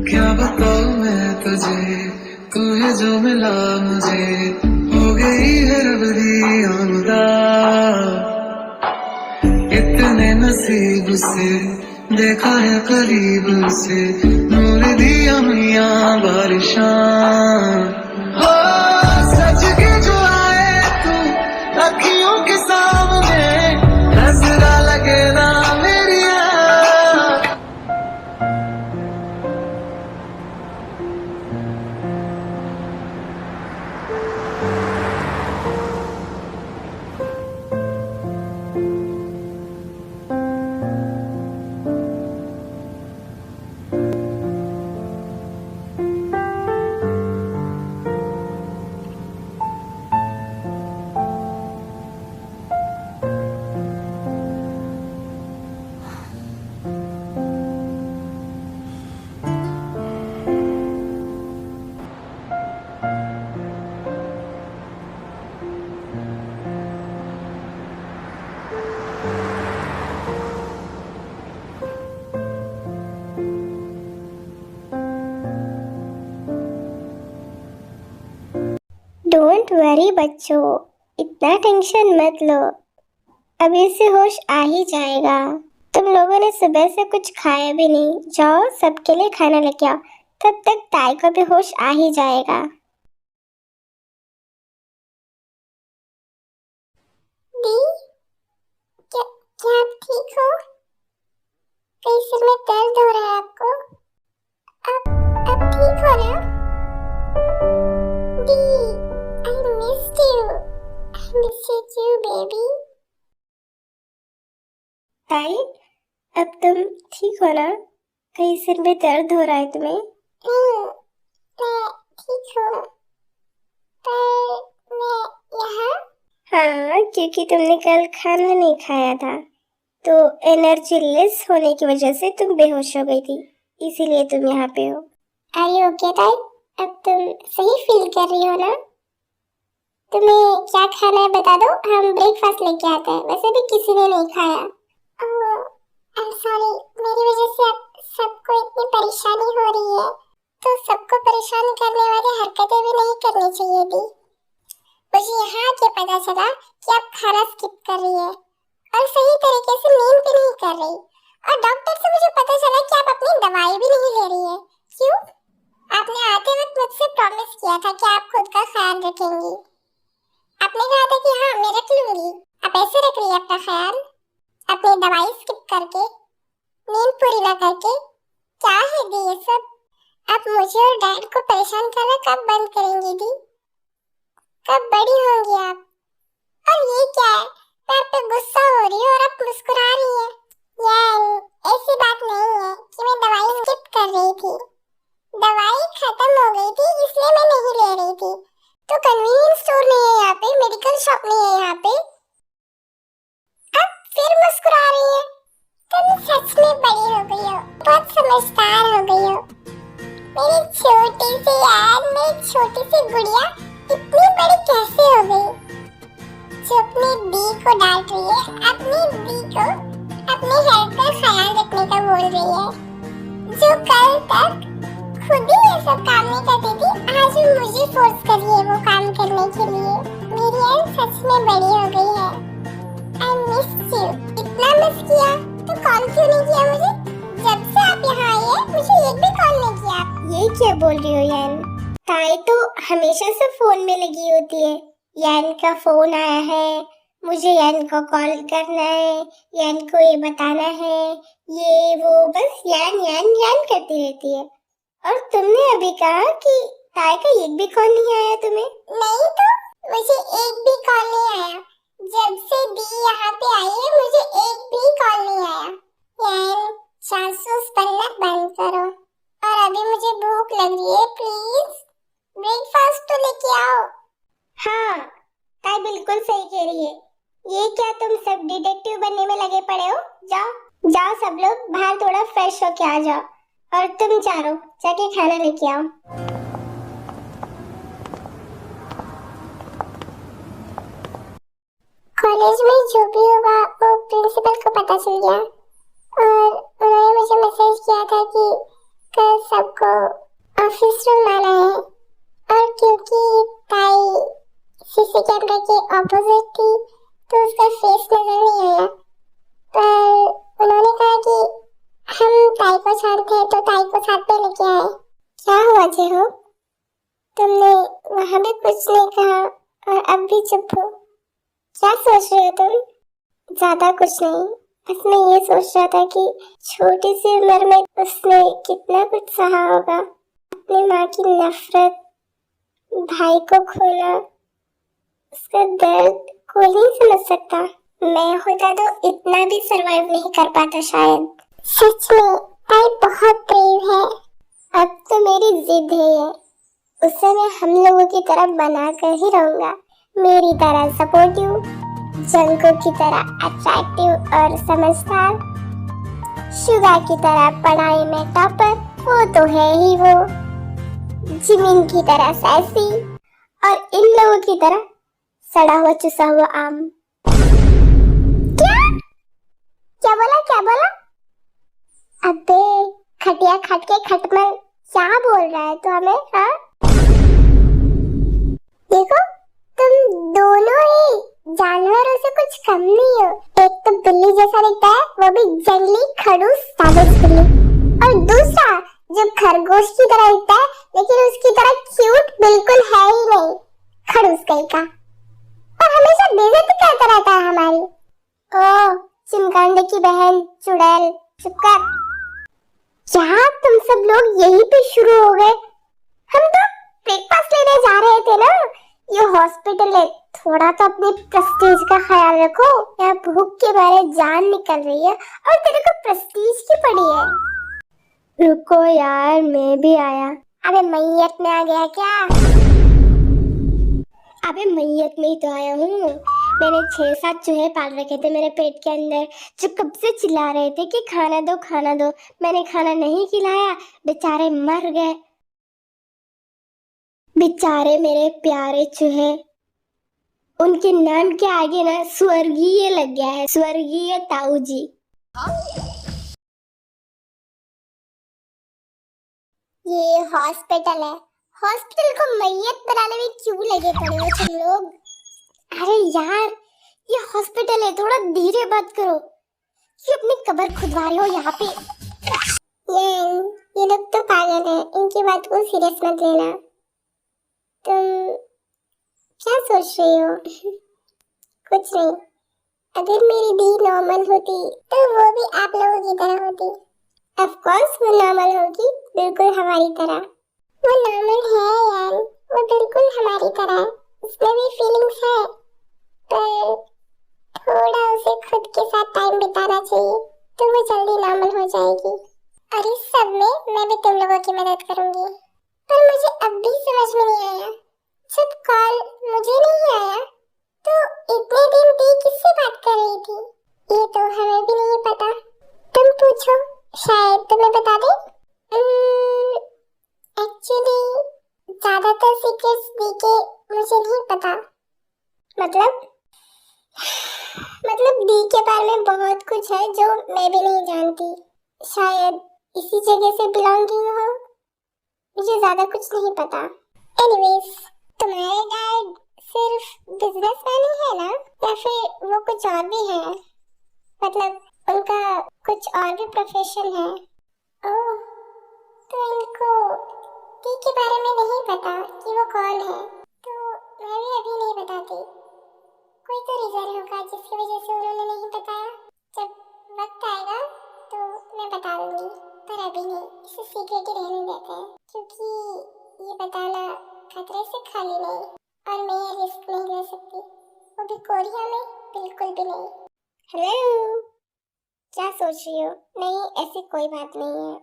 क्या बताऊं मैं तुझे, तू है जो मिला मुझे, हो गई है रब दी आमदा। इतने नसीब से देखा है करीब से, नूर दिया मियां बारिशां। हो सच के जो आए तू अखियों के सामने, नजरा लगे ना मेरी डोंट वरी बच्चों, इतना टेंशन मत लो, अभी से होश आ ही जाएगा। तुम लोगों ने सुबह से कुछ खाया भी नहीं, जाओ सबके लिए खाना लेके आओ, तब तक ताई को भी होश आ ही जाएगा। दी, क्या आप ठीक हो? कहीं सिर में दर्द हो रहा है आपको? आप ठीक हो ना? दी, I missed you. I missed you, baby. ताई, अब तुम ठीक हो ना? कहीं सिर में दर्द हो रहा है तुम्हें? मैं ठीक हूँ, पर मैं यहाँ। हाँ, क्योंकि तुमने कल खाना नहीं खाया था, तो एनर्जी लेस होने की वजह से तुम बेहोश हो गई थी, इसीलिए तुम यहाँ पे हो। Are you okay, ताई? अब तुम सही फील कर रही हो ना? तुम्हें क्या खाना है बता दो, हम ब्रेकफास्ट लेके आते हैं, वैसे भी किसी ने नहीं खाया। I'm sorry, मेरी वजह से आप सबको इतनी परेशानी हो रही है, तो सबको परेशान करने वाली हरकतें भी नहीं करनी चाहिए थी। मुझे यहाँ आके पता चला कि आप खाना स्किप कर रही है और सही तरीके से नींद भी नहीं कर रही, और डॉक्टर से मुझे पता चला कि आप अपनी दवाई भी नहीं ले रही है। क्यों? आपने आते वक्त मुझसे प्रॉमिस किया था कि आप खुद का ख्याल रखेंगी। आपने कहा था कि हाँ मैं रख लूंगी, आप ऐसे रख रही है अपना ख्याल, अपनी दवाई स्किप करके, नींद पूरी ना करके। क्या है दी ये सब? आप मुझे और डैड को परेशान करना कब बंद करेंगी दी? कब बड़ी होंगी आप? और ये क्या है, मैं आप पे गुस्सा हो रही हूँ और आप मुस्कुरा रही है। यार ऐसी बात नहीं है कि मैं दवाई स्किप कर रही थी, दवाई खत्म हो गई थी इसलिए मैं नहीं ले रही थी। तो कन्वीनियंस स्टोर नहीं है यहाँ पे, मेडिकल शॉप नहीं है यहाँ पे, आप फिर मुस्कुरा रही है। तुम सच में बड़ी हो गई हो, बहुत समझदार हो गई हो। मेरी छोटी सी यार, मेरी छोटी सी गुड़िया इतनी बड़ी कैसे हो गई, जो अपनी दी को डांट रही है, अपनी दी को अपने हेल्थ का ख्याल रखने का बोल रही है, जो कल तक खुद ही ये सब काम नहीं करती थी, आज मुझे फोर्स कर रही है वो काम करने के लिए। मेरी यार सच में बड़ी हो गई है। I miss you. इतना मिस किया तो कॉल क्यों नहीं किया मुझे? जब से आप यहाँ आई है मुझे एक भी कॉल नहीं किया। ये क्या बोल रही हो यान? ताई तो हमेशा से फोन में लगी होती है, यान का फोन आया है, मुझे यान को कॉल करना है, यान को ये बताना है, ये वो, बस यान यान यान करती रहती है। और तुमने अभी कहा कि ताई का एक भी कॉल नहीं आया तुम्हें? नहीं तो मुझे एक भी कॉल नहीं आया, जब से दी यहाँ पे आई है मुझे एक भी कॉल नहीं आया। यार जासूस बनना बंद करो, और अभी मुझे भूख लग रही है, प्लीज ब्रेकफास्ट तो लेके आओ। हाँ ताई बिल्कुल सही कह रही है, ये क्या तुम सब डिटेक्टिव बनने में लगे पड़े हो? जाओ जाओ सब लोग बाहर थोड़ा फ्रेश होके आ जाओ, और तुम चारों जाके खाना लेके आओ। कॉलेज में जो भी हुआ वो प्रिंसिपल को पता चल गया, और उन्होंने मुझे मैसेज किया था कि कल सबको को ऑफिस रूम आना है, और क्योंकि ताई सीसी कैमरे के ऑपोजिट थी तो उसका फेस नजर नहीं आया, पर उन्होंने कहा कि हम ताई को जानते हैं तो ताई को साथ में लेके आए। क्या हुआ जेहो, तुमने वहां भी कुछ नहीं कहा और अब भी चुप हो, क्या सोच रहे हो तुम? ज्यादा कुछ नहीं, बस मैं ये सोच रहा था कि छोटी सी उम्र में उसने कितना कुछ सहा होगा। अपनी माँ की नफरत, भाई को खोना, उसका दर्द कोई नहीं समझ सकता। मैं होता तो इतना भी सरवाइव नहीं कर पाता शायद। सच में ताई बहुत ब्रेव है। अब तो मेरी जिद है ये, उसे मैं हम लोगों की तरह बना कर ही रहूंगा, मेरी तरह सपोर्टिव, जंको की तरह अट्रैक्टिव और समझदार, शुगा की तरह पढ़ाई में टॉपर, वो तो है ही वो, जिमिन की तरह सैसी, और इन लोगों की तरह सड़ा हुआ चुसा हुआ आम। क्या क्या बोला, क्या बोला? अबे खटिया खट के खटमल, क्या बोल रहा है तू हमें? हाँ देखो, तुम दोनों ही जानवरों से कुछ कम नहीं हो। एक तो बिल्ली जैसा दिखता है, वो भी जंगली खड़ूस साबित बिल्ली, और दूसरा जो खरगोश की तरह दिखता है लेकिन उसकी तरह क्यूट बिल्कुल है ही नहीं, खड़ूस कहीं का, और हमेशा बेइज्जती करता रहता है हमारी। ओ चिमकांडे की बहन चुड़ैल, चुप कर। क्या तुम सब लोग यहीं पे शुरू हो गए? हम तो ब्रेकफास्ट लेने जा रहे थे ना, ये हॉस्पिटल है, थोड़ा तो अपने प्रेस्टीज का ख्याल रखो। यहाँ भूख के मारे जान निकल रही है और तेरे को प्रेस्टीज की पड़ी है। रुको यार, मैं भी आया। अबे मैयत में आ गया क्या? अबे मैयत में ही तो आया हूँ। मैंने 6-7 चूहे पाल रखे थे मेरे पेट के अंदर, जो कब से चिल्ला रहे थे कि खाना दो खाना दो। मैंने खाना नहीं खिलाया, बेचारे मर गए। बेचारे मेरे प्यारे चूहे, उनके नाम के आगे ना स्वर्गीय लग गया है, स्वर्गीय ताऊ जी। ये हॉस्पिटल है, हॉस्पिटल को मैयत बनाने में क्यों लगे पड़े हो तुम लोग? अरे यार, ये हॉस्पिटल है, थोड़ा धीरे बात करो। क्यों अपनी कब्र खुदवा रहे हो यहाँ पे? ये लोग तो पागल है, इनकी बात को सीरियस मत लेना। तुम क्या सोच रही हो? कुछ नहीं। अगर मेरी दी नॉर्मल होती तो वो भी आप लोगों की तरह होती। ऑफ कोर्स वो नॉर्मल होगी, बिल्कुल हमारी तरह। वो नॉर्मल है यार, वो बिल्कुल हमारी तरह है, उसमें भी फीलिंग्स है, पर थोड़ा उसे खुद के साथ टाइम बिताना चाहिए तो वो जल्दी नॉर्मल हो जाएगी। और इस सब में मैं भी तुम लोगों की मदद करूंगी। पर मुझे अब भी समझ में नहीं आया, जब कॉल मुझे नहीं आया तो इतने दिन दी किससे बात कर रही थी? ये तो हमें भी नहीं पता। तुम पूछो, शायद तुम्हें बता दे। एक्चुअली ज्यादातर सीक्रेट्स दी के मुझे नहीं पता। मतलब दी के बारे में बहुत कुछ है जो मैं भी नहीं जानती। शायद इसी जगह से बिलोंगिंग हो, मुझे ज्यादा कुछ नहीं पता। एनीवेज, तुम्हारे डैड सिर्फ बिजनेसमैन ही है ना, या फिर वो कुछ और भी है? मतलब उनका कुछ और भी प्रोफेशन है? ओह, तो इनको दी के बारे में नहीं पता कि वो कौन है, तो मैं भी अभी नहीं बताती। कोई तो रीजन होगा जिसकी वजह से उन्होंने नहीं बताया। जब वक्त आएगा तो मैं बता दूंगी, पर अभी नहीं, इसे सीक्रेट ही रहने देते हैं, क्योंकि ये बताना खतरे से खाली नहीं, और मैं ये रिस्क नहीं ले सकती, वो भी कोरिया में, बिल्कुल भी नहीं। हेलो, क्या सोच रही हो? नहीं, ऐसी कोई बात नहीं है,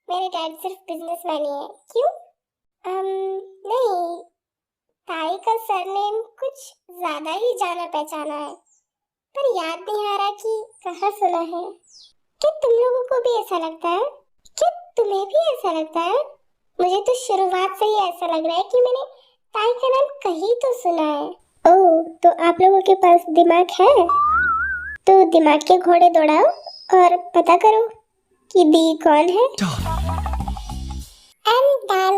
मेरे डैड सिर्फ बिजनेसमैन ही है। क्यों? नहीं, ताई का सरनेम कुछ ज्यादा ही जाना पहचाना है, पर याद नहीं आ रहा कि कहाँ सुना है। क्या तुम लोगों को भी ऐसा लगता है? क्या तुम्हें भी ऐसा लगता है? मुझे तो शुरुआत से ही ऐसा लग रहा है कि मैंने ताई का नाम कहीं तो सुना है। ओह, तो आप लोगों के पास दिमाग है, तो दिमाग के घोड़े दौड़ाओ और पता करो कि दी कौन है।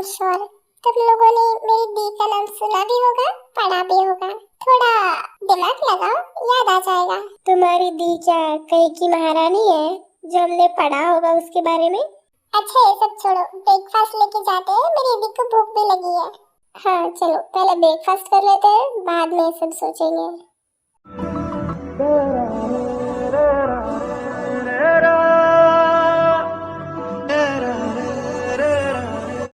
एम श्योर तुम लोगों ने मेरी दी का नाम सुना भी होगा, पढ़ा भी होगा। थोड़ा दिमाग लगाओ, याद आ जाएगा। तुम्हारी दी क्या कहीं की महारानी है जो हमने पढ़ा होगा उसके बारे में? अच्छा ये सब छोड़ो, ब्रेकफास्ट लेके जाते हैं, मेरी दी को भूख भी लगी है। हाँ चलो पहले ब्रेकफास्ट कर लेते हैं, बाद में ये सब सोचेंगे।